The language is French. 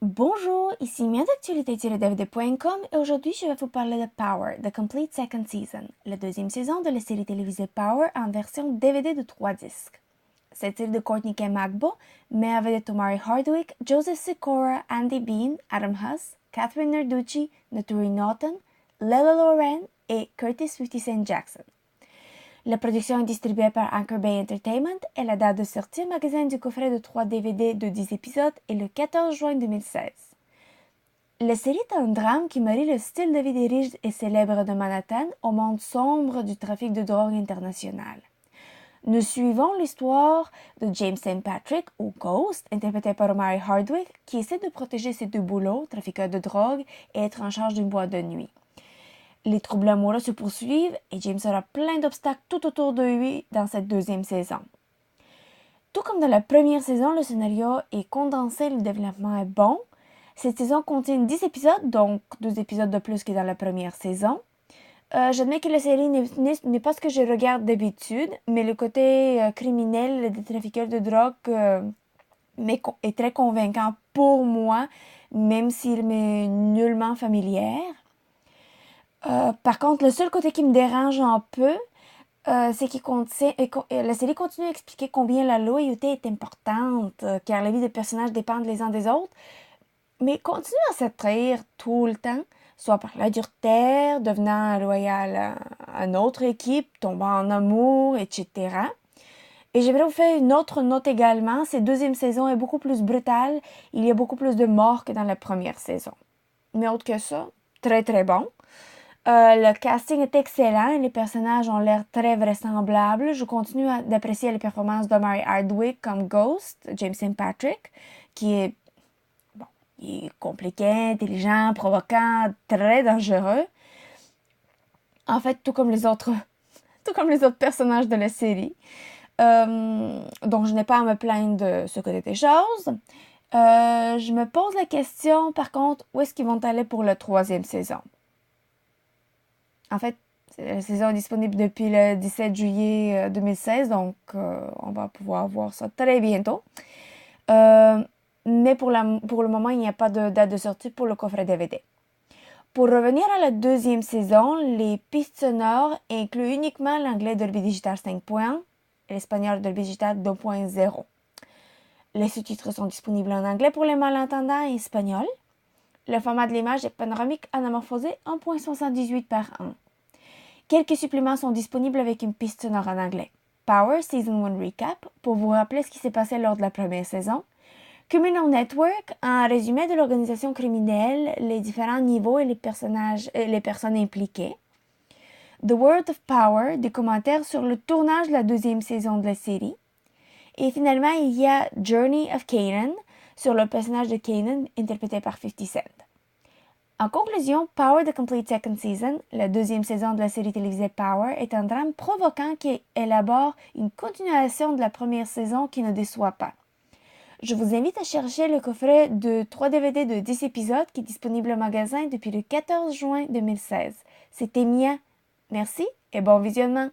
Bonjour, ici Mia d'actualité-dvd.com et aujourd'hui je vais vous parler de Power, The Complete Second Season, la deuxième saison de la série télévisée Power en version DVD de 3 disques. Cette série de Courtney K. Magbo met à vedette Omari Hardwick, Joseph Sikora, Andy Bean, Adam Huss, Catherine Narducci, Naturi Naughton, Lela Loren et Curtis 50 Cent Jackson. La production est distribuée par Anchor Bay Entertainment et la date de sortie en magasin du coffret de 3 DVD de 10 épisodes est le 14 juin 2016. La série est un drame qui marie le style de vie des riches et célèbres de Manhattan au monde sombre du trafic de drogue international. Nous suivons l'histoire de James St. Patrick, ou Ghost, interprété par Omari Hardwick, qui essaie de protéger ses deux boulots, trafiqueur de drogue et être en charge d'une boîte de nuit. Les troubles amoureux se poursuivent et James aura plein d'obstacles tout autour de lui dans cette deuxième saison. Tout comme dans la première saison, le scénario est condensé, le développement est bon. Cette saison contient 10 épisodes, donc 2 épisodes de plus que dans la première saison. J'admets que la série n'est pas ce que je regarde d'habitude, mais le côté criminel des trafiqueurs de drogue est très convaincant pour moi, même s'il m'est nullement familier. Par contre, le seul côté qui me dérange un peu, c'est que la série continue à expliquer combien la loyauté est importante, car la vie des personnages dépendent les uns des autres, mais continue à se trahir tout le temps, soit par la dureté, devenant loyal à une autre équipe, tombant en amour, etc. Et j'aimerais vous faire une autre note également. Cette deuxième saison est beaucoup plus brutale. Il y a beaucoup plus de morts que dans la première saison. Mais autre que ça, très très bon. Le casting est excellent et les personnages ont l'air très vraisemblables. Je continue d'apprécier les performances d'Omari Hardwick comme Ghost, James St. Patrick, qui est, il est compliqué, intelligent, provoquant, très dangereux. En fait, tout comme les autres personnages de la série. Donc, je n'ai pas à me plaindre de ce côté des choses. Je me pose la question, par contre, où est-ce qu'ils vont aller pour la troisième saison? En fait, la saison est disponible depuis le 17 juillet 2016, donc on va pouvoir voir ça très bientôt. Mais pour le moment, il n'y a pas de date de sortie pour le coffret DVD. Pour revenir à la deuxième saison, les pistes sonores incluent uniquement l'anglais Dolby Digital 5.1 et l'espagnol Dolby Digital 2.0. Les sous-titres sont disponibles en anglais pour les malentendants et espagnol. Le format de l'image est panoramique anamorphosé 1.78 par 1. Quelques suppléments sont disponibles avec une piste sonore en anglais. Power Season 1 Recap, pour vous rappeler ce qui s'est passé lors de la première saison. Criminal Network, un résumé de l'organisation criminelle, les différents niveaux et les personnes impliquées. The World of Power, des commentaires sur le tournage de la deuxième saison de la série. Et finalement, il y a Journey of Kanan, sur le personnage de Kanan, interprété par 50 Cent. En conclusion, Power The Complete Second Season, la deuxième saison de la série télévisée Power, est un drame provoquant qui élabore une continuation de la première saison qui ne déçoit pas. Je vous invite à chercher le coffret de 3 DVD de 10 épisodes qui est disponible au magasin depuis le 14 juin 2016. C'était Mia. Merci et bon visionnement!